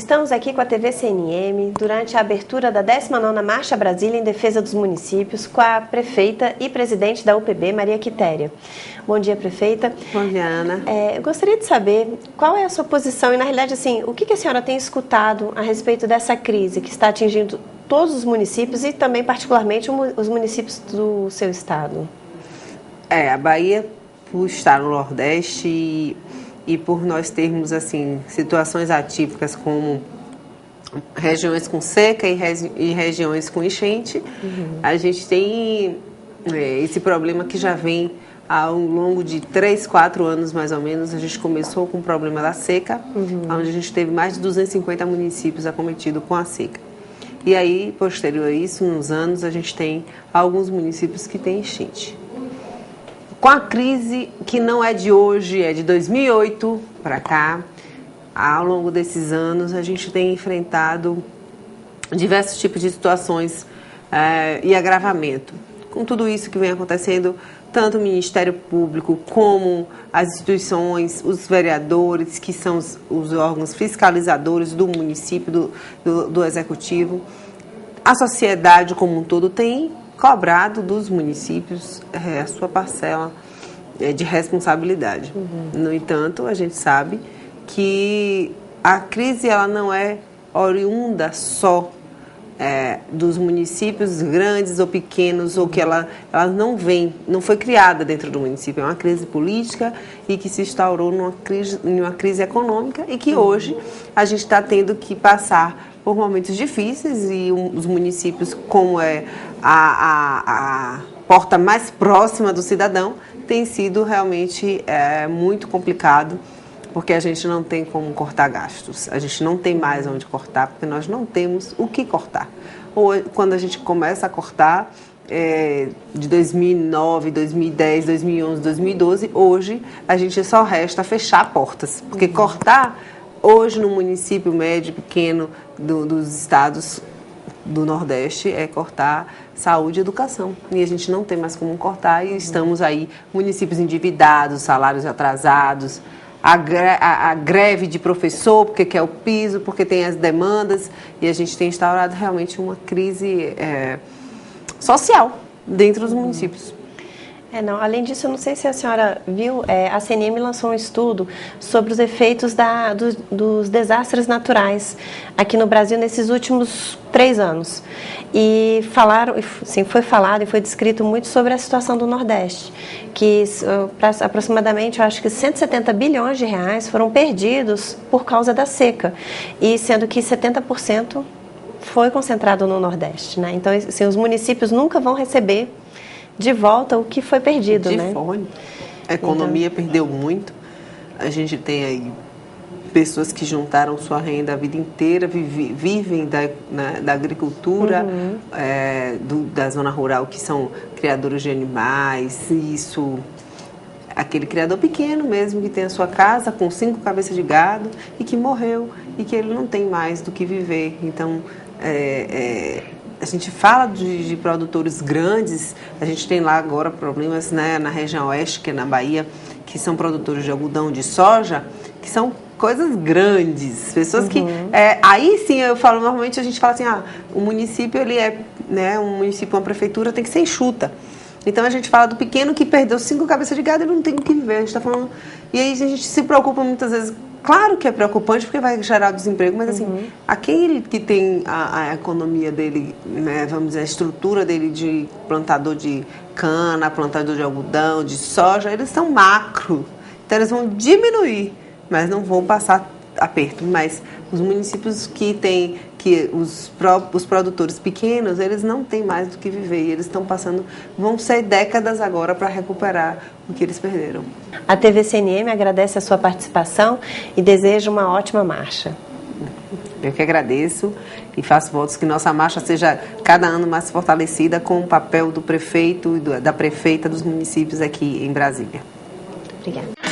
Estamos aqui com a TV CNM durante a abertura da 19ª Marcha Brasília em Defesa dos Municípios com a prefeita e presidente da UPB, Maria Quitéria. Bom dia, prefeita. Bom dia, Ana. Eu gostaria de saber qual é a sua posição e, na realidade, assim, o que a senhora tem escutado a respeito dessa crise que está atingindo todos os municípios e também, particularmente, os municípios do seu estado? A Bahia, por estar no Nordeste e por nós termos, assim, situações atípicas como regiões com seca e regiões com enchente, a gente tem esse problema que já vem ao longo de 3, 4 anos, mais ou menos. A gente começou com o problema da seca, onde a gente teve mais de 250 municípios acometidos com a seca. E aí, posterior a isso, nos anos, a gente tem alguns municípios que têm enchente. Com a crise, que não é de hoje, é de 2008 para cá, ao longo desses anos, a gente tem enfrentado diversos tipos de situações e agravamento. Com tudo isso que vem acontecendo, tanto o Ministério Público como as instituições, os vereadores, que são os órgãos fiscalizadores do município, do Executivo, a sociedade como um todo tem cobrado dos municípios a sua parcela de responsabilidade. No entanto, a gente sabe que a crise ela não é oriunda só dos municípios grandes ou pequenos, ou que ela não foi criada dentro do município. É uma crise política e que se instaurou numa crise econômica e que hoje a gente está tendo que passar por momentos difíceis e os municípios, como é a porta mais próxima do cidadão, tem sido realmente muito complicado, porque a gente não tem como cortar gastos, a gente não tem mais onde cortar, porque nós não temos o que cortar. Ou quando a gente começa a cortar, de 2009, 2010, 2011, 2012, hoje a gente só resta fechar portas, porque cortar hoje no município médio, pequeno dos estados do Nordeste é cortar saúde e educação. E a gente não tem mais como cortar e estamos aí, municípios endividados, salários atrasados, a greve de professor, porque quer o piso, porque tem as demandas, e a gente tem instaurado realmente uma crise social dentro dos municípios. Além disso, eu não sei se a senhora viu, a CNM lançou um estudo sobre os efeitos dos desastres naturais aqui no Brasil nesses últimos 3 anos. E foi falado e foi descrito muito sobre a situação do Nordeste, que aproximadamente, eu acho que 170 bilhões de reais foram perdidos por causa da seca, e sendo que 70% foi concentrado no Nordeste, né? Então, assim, os municípios nunca vão receber de volta o que foi perdido, né? A economia perdeu muito. A gente tem aí pessoas que juntaram sua renda a vida inteira, vivem da agricultura, da zona rural, que são criadores de animais. Isso, aquele criador pequeno mesmo, que tem a sua casa com 5 cabeças de gado e que morreu e que ele não tem mais do que viver. Então, a gente fala de produtores grandes, a gente tem lá agora problemas, né, na região oeste, que é na Bahia, que são produtores de algodão, de soja, que são coisas grandes, pessoas que... aí sim, eu falo, normalmente a gente fala assim, o município, ele um município, uma prefeitura tem que ser enxuta. Então a gente fala do pequeno que perdeu 5 cabeças de gado e não tem o que viver, a gente está falando... E aí a gente se preocupa muitas vezes. Claro que é preocupante, porque vai gerar desemprego, mas assim, aquele que tem a economia dele, né, vamos dizer, a estrutura dele de plantador de cana, plantador de algodão, de soja, eles são macro. Então eles vão diminuir, mas não vão passar aperto. Mas os municípios que têm, os produtores pequenos, eles não têm mais do que viver. E eles vão ser décadas agora para recuperar o que eles perderam. A TV CNM agradece a sua participação e deseja uma ótima marcha. Eu que agradeço e faço votos que nossa marcha seja cada ano mais fortalecida com o papel do prefeito e da prefeita dos municípios aqui em Brasília. Obrigada.